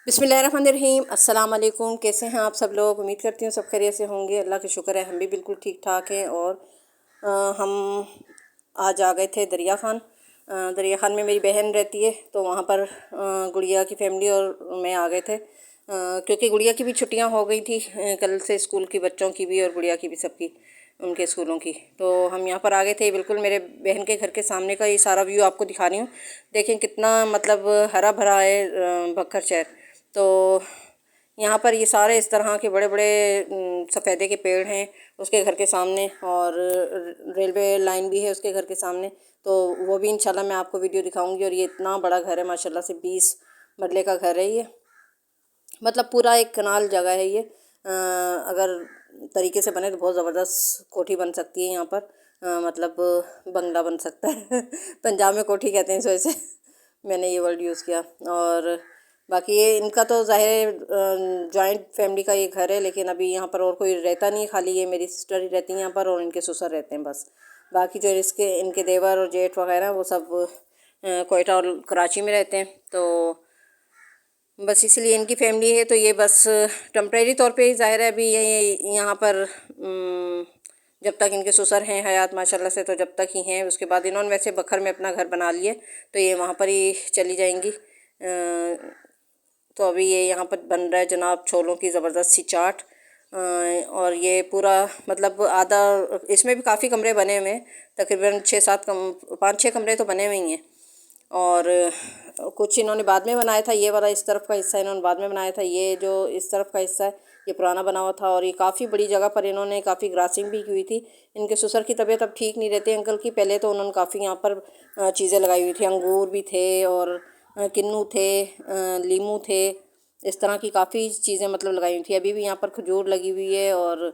बिस्मिल्लाहिर्रहमानिर्रहीम। अस्सलाम वालेकुम। कैसे हैं आप सब लोग? उम्मीद करती हूँ सब खैरियत से होंगे। अल्लाह का शुक्र है हम भी बिल्कुल ठीक ठाक हैं। और हम आज आ गए थे दरिया खान। दरिया खान में मेरी बहन रहती है, तो वहाँ पर गुड़िया की फैमिली और मैं आ गए थे, क्योंकि गुड़िया की भी छुट्टियाँ हो गई थी कल से, स्कूल की बच्चों की भी और गुड़िया की भी, सबकी, उनके स्कूलों की। तो हम यहाँ पर आ गए थे। बिल्कुल मेरे बहन के घर के सामने का ये सारा व्यू आपको दिखा रही हूँ। देखें कितना मतलब हरा भरा है बख्तर शहर। तो यहाँ पर ये सारे इस तरह के बड़े बड़े सफ़ेदे के पेड़ हैं उसके घर के सामने, और रेलवे लाइन भी है उसके घर के सामने। तो वो भी इंशाल्लाह मैं आपको वीडियो दिखाऊंगी। और ये इतना बड़ा घर है माशाल्लाह से, 20 मरले का घर है ये। मतलब पूरा एक कनाल जगह है ये। अगर तरीके से बने तो बहुत ज़बरदस्त कोठी बन सकती है यहाँ पर। मतलब बंगला बन सकता है पंजाब में कोठी कहते हैं इस वजह से मैंने ये वर्ड यूज़ किया। और बाकी ये इनका तो ज़ाहिर जॉइंट फैमिली का ये घर है, लेकिन अभी यहाँ पर और कोई रहता नहीं है, खाली ये मेरी सिस्टर ही रहती हैं यहाँ पर और इनके ससुर रहते हैं बस। बाकी जो इसके इनके देवर और जेठ वगैरह वो सब कोयटा और कराची में रहते हैं। तो बस इसलिए इनकी फैमिली है, तो ये बस टेम्परेरी तौर पे ही ज़ाहिर है अभी ये यहाँ पर जब तक इनके ससुर हैं हयात माशाल्लाह से, तो जब तक ही हैं। उसके बाद इन्होंने वैसे बखर में अपना घर बना लिए, तो ये वहाँ पर ही चली जाएंगी। तो अभी ये यहाँ पर बन रहा है जनाब छोलों की ज़बरदस्त सी चाट। और ये पूरा मतलब आधा, इसमें भी काफ़ी कमरे बने हुए हैं, तकरीबन 5-6 कमरे तो बने हुए ही हैं। और कुछ इन्होंने बाद में बनाया था, ये वाला इस तरफ का हिस्सा इन्होंने बाद में बनाया था। ये जो इस तरफ का हिस्सा है ये पुराना बना हुआ था। और ये काफ़ी बड़ी जगह पर इन्होंने काफ़ी ग्रासिंग भी की हुई थी। इनके ससुर की तबीयत अब ठीक नहीं रहती अंकल की। पहले तो उन्होंने काफ़ी यहाँ पर चीज़ें लगाई हुई थी, अंगूर भी थे और किन्नू थे, लीमू थे, इस तरह की काफ़ी चीज़ें मतलब लगाई हुई थी। अभी भी यहाँ पर खजूर लगी हुई है और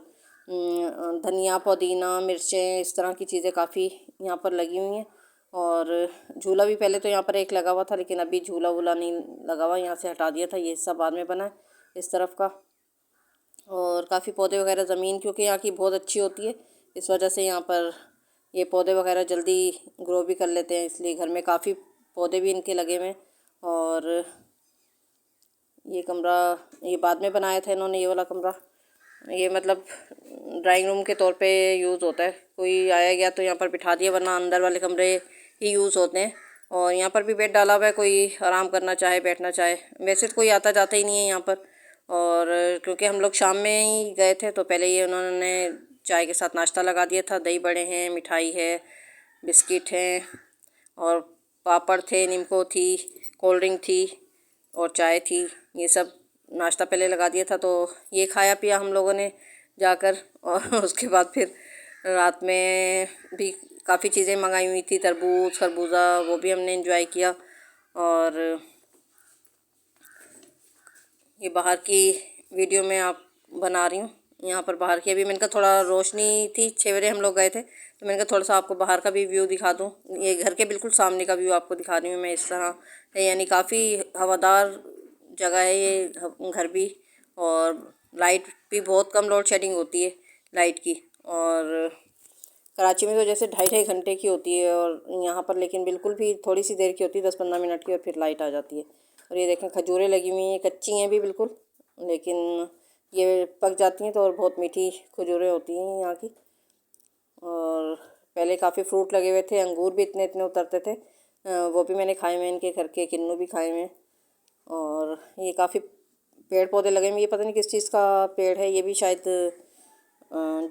धनिया, पुदीना, मिर्चें, इस तरह की चीज़ें काफ़ी यहाँ पर लगी हुई हैं। और झूला भी पहले तो यहाँ पर एक लगा हुआ था, लेकिन अभी झूला वूला नहीं लगा हुआ, यहाँ से हटा दिया था। ये हिस्सा बाद में बना है इस तरफ का। और काफ़ी पौधे वगैरह, ज़मीन क्योंकि यहाँ की बहुत अच्छी होती है, इस वजह से यहाँ पर ये पौधे वगैरह जल्दी ग्रो भी कर लेते हैं, इसलिए घर में काफ़ी पौधे भी इनके लगे हुए हैं। और ये कमरा ये बाद में बनाया था इन्होंने, ये वाला कमरा। ये मतलब ड्राइंग रूम के तौर पे यूज़ होता है, कोई आया गया तो यहाँ पर बिठा दिया, वरना अंदर वाले कमरे ही यूज़ होते हैं। और यहाँ पर भी बेड डाला हुआ है, कोई आराम करना चाहे, बैठना चाहे। वैसे तो कोई आता जाता ही नहीं है यहाँ पर। और क्योंकि हम लोग शाम में ही गए थे, तो पहले ये उन्होंने चाय के साथ नाश्ता लगा दिया था। दही बड़े हैं, मिठाई है, बिस्किट हैं और पापड़ थे, निम्को थी, कोल्ड ड्रिंक थी और चाय थी। ये सब नाश्ता पहले लगा दिया था, तो ये खाया पिया हम लोगों ने जाकर। और उसके बाद फिर रात में भी काफ़ी चीज़ें मंगाई हुई थी, तरबूज, खरबूजा, वो भी हमने एंजॉय किया। और ये बाहर की वीडियो मैं आप बना रही हूँ, यहाँ पर बाहर की। अभी मैंने कहा थोड़ा रोशनी थी, 6 बजे हम लोग गए थे, तो मैंने कहा थोड़ा सा आपको बाहर का भी व्यू दिखा दूँ। ये घर के बिल्कुल सामने का व्यू आपको दिखा रही हूँ मैं इस तरह है, यानी काफ़ी हवादार जगह है ये घर भी। और लाइट भी बहुत कम लोड शेडिंग होती है लाइट की। और कराची में तो जैसे 2.5 घंटे की होती है, और यहाँ पर लेकिन बिल्कुल भी थोड़ी सी देर की होती है, 10-15 मिनट की, और फिर लाइट आ जाती है। और ये देखें खजूरें लगी हुई हैं, कच्ची हैं भी बिल्कुल, लेकिन ये पक जाती हैं तो और बहुत मीठी खजूरें होती हैं यहाँ की। और पहले काफ़ी फ्रूट लगे हुए थे, अंगूर भी इतने इतने उतरते थे, वो भी मैंने खाए हुए हैं, इनके घर के किन्नू भी खाए हुए हैं। और ये काफ़ी पेड़ पौधे लगे हुए हैं। ये पता नहीं किस चीज़ का पेड़ है, ये भी शायद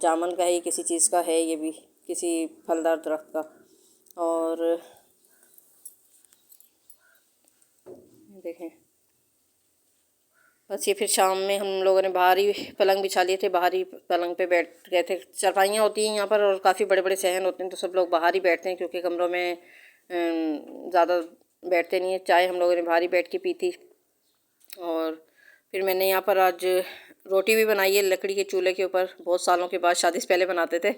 जामुन का है, ये किसी चीज़ का है, ये भी किसी फलदार दरख्त का। और देखें बस ये फिर शाम में हम लोगों ने बाहर ही पलंग बिछा लिए थे, बाहर ही पलंग पे बैठ गए थे। चारपाइयाँ होती हैं यहाँ पर और काफ़ी बड़े बड़े सहन होते हैं, तो सब लोग बाहर ही बैठते हैं, क्योंकि कमरों में ज़्यादा बैठते नहीं हैं। चाय हम लोगों ने बाहर ही बैठ के पी थी। और फिर मैंने यहाँ पर आज रोटी भी बनाई है लकड़ी के चूल्हे के ऊपर। बहुत सालों के बाद, शादी से पहले बनाते थे,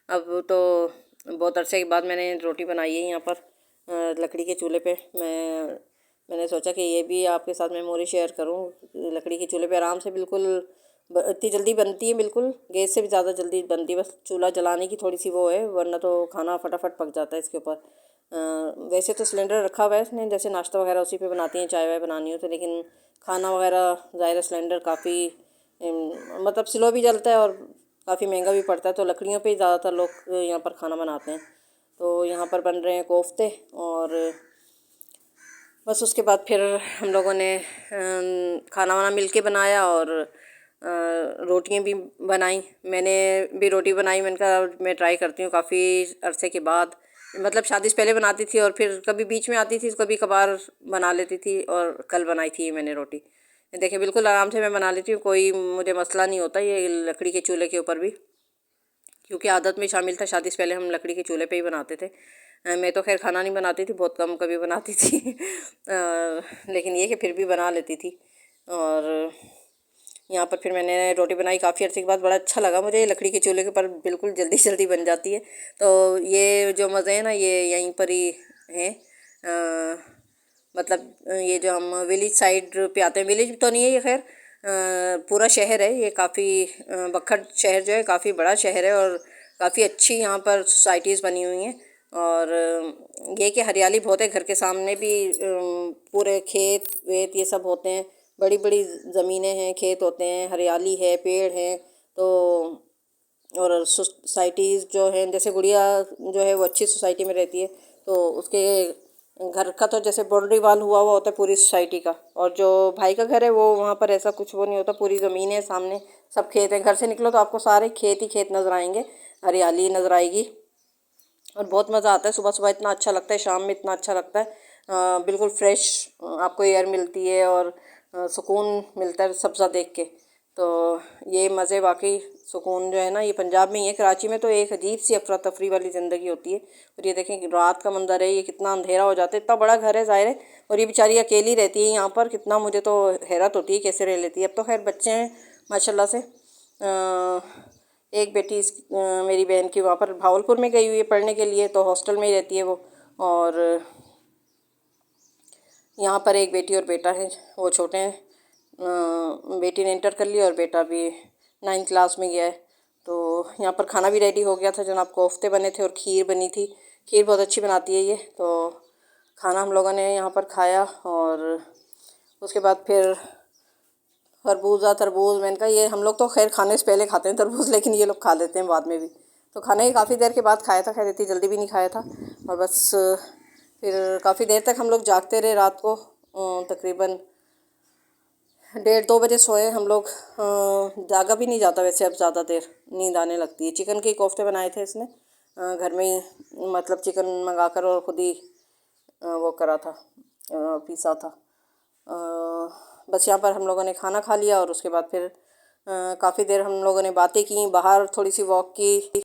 अब तो बहुत अरसे के बाद मैंने रोटी बनाई है यहाँ पर लकड़ी के चूल्हे पे। मैंने सोचा कि ये भी आपके साथ मेमोरी शेयर करूँ। लकड़ी के चूल्हे पे आराम से बिल्कुल इतनी जल्दी बनती है, बिल्कुल गैस से भी ज़्यादा जल्दी बनती है। बस चूल्हा जलाने की थोड़ी सी वो है, वरना तो खाना फटाफट पक जाता है इसके ऊपर। वैसे तो सिलेंडर रखा हुआ है इसने, जैसे नाश्ता वगैरह उसी पे बनाती हैं, चाय वाय बनानी हो तो, लेकिन खाना वगैरह ज़ाहिर सिलेंडर काफ़ी मतलब स्लो भी जलता है और काफ़ी महंगा भी पड़ता है, तो लकड़ियों पे ही ज़्यादातर लोग यहाँ पर खाना बनाते हैं। तो यहाँ पर बन रहे हैं कोफ्ते, और बस उसके बाद फिर हम लोगों ने खाना वाना मिल के बनाया, और रोटियां भी बनाई। मैंने भी रोटी बनाई, मैंने कहा मैं ट्राई करती हूँ काफ़ी अरसे के बाद, मतलब शादी से पहले बनाती थी और फिर कभी बीच में आती थी, कभी कभार बना लेती थी, और कल बनाई थी मैंने रोटी। देखिए बिल्कुल आराम से मैं बना लेती हूँ, कोई मुझे मसला नहीं होता ये लकड़ी के चूल्हे के ऊपर भी, क्योंकि आदत में शामिल था। शादी से पहले हम लकड़ी के चूल्हे पे ही बनाते थे। मैं तो खैर खाना नहीं बनाती थी, बहुत कम कभी बनाती थी लेकिन ये कि फिर भी बना लेती थी। और यहाँ पर फिर मैंने रोटी बनाई काफ़ी अर्से के बाद, बड़ा अच्छा लगा मुझे। लकड़ी के चूल्हे के ऊपर बिल्कुल जल्दी जल्दी बन जाती है। तो ये जो मज़े हैं ना, ये यहीं पर ही हैं। मतलब ये जो हम विलेज साइड पे आते हैं, विलेज तो नहीं है ये खैर, पूरा शहर है ये, काफ़ी बखत शहर जो है काफ़ी बड़ा शहर है, और काफ़ी अच्छी यहाँ पर सोसाइटीज़ बनी हुई हैं। और ये कि हरियाली बहुत है, घर के सामने भी पूरे खेत वेत ये सब होते हैं, बड़ी बड़ी ज़मीनें हैं, खेत होते हैं, हरियाली है, पेड़ हैं। तो और सोसाइटीज़ जो हैं, जैसे गुड़िया जो है वो अच्छी सोसाइटी में रहती है, तो उसके घर का तो जैसे बाउंड्री वाल हुआ हुआ होता है पूरी सोसाइटी का, और जो भाई का घर है वो वहाँ पर ऐसा कुछ वो नहीं होता, पूरी ज़मीन है सामने, सब खेत हैं। घर से निकलो तो आपको सारे खेत ही खेत नज़र आएंगे, हरियाली नज़र आएगी, और बहुत मज़ा आता है। सुबह सुबह इतना अच्छा लगता है, शाम में इतना अच्छा लगता है। बिल्कुल फ्रेश आपको एयर मिलती है, और सुकून मिलता है सब्ज़ा देख के। तो ये मज़े वाकई सुकून जो है ना, ये पंजाब में ही है। कराची में तो एक अजीब सी अफरा तफरी वाली ज़िंदगी होती है। और ये देखें कि रात का मंजर है, ये कितना अंधेरा हो जाता है, इतना बड़ा घर है ज़ाहिर है, और ये बेचारी अकेली रहती है यहाँ पर। कितना मुझे तो हैरत होती है कैसे रह लेती है। अब तो खैर बच्चे हैं माशाल्लाह से। एक बेटी मेरी बहन की वहाँ पर भावलपुर में गई हुई है पढ़ने के लिए, तो हॉस्टल में ही रहती है वो। और यहाँ पर एक बेटी और बेटा है, वो छोटे हैं। बेटी ने इंटर कर लिया और बेटा भी 9th क्लास में गया है। तो यहाँ पर खाना भी रेडी हो गया था जनाब, कोफ्ते बने थे और खीर बनी थी। खीर बहुत अच्छी बनाती है ये। तो खाना हम लोगों ने यहाँ पर खाया, और उसके बाद फिर खरबूजा तरबूज, मैंने कहा ये हम लोग तो खैर खाने से पहले खाते हैं तरबूज, लेकिन ये लोग खा लेते हैं बाद में भी। तो खाने की काफ़ी देर के बाद खाया था, खैर इतनी जल्दी भी नहीं खाया था। और बस फिर काफ़ी देर तक हम लोग जागते रहे रात को, तकरीबन 1:30-2 बजे सोए हम लोग। जागा भी नहीं जाता वैसे अब, ज़्यादा देर नींद आने लगती है। चिकन के कोफ्ते बनाए थे इसने घर में ही, मतलब चिकन मंगा कर और ख़ुद ही वो करा था, पीसा था। बस यहाँ पर हम लोगों ने खाना खा लिया, और उसके बाद फिर काफ़ी देर हम लोगों ने बातें की, बाहर थोड़ी सी वॉक की।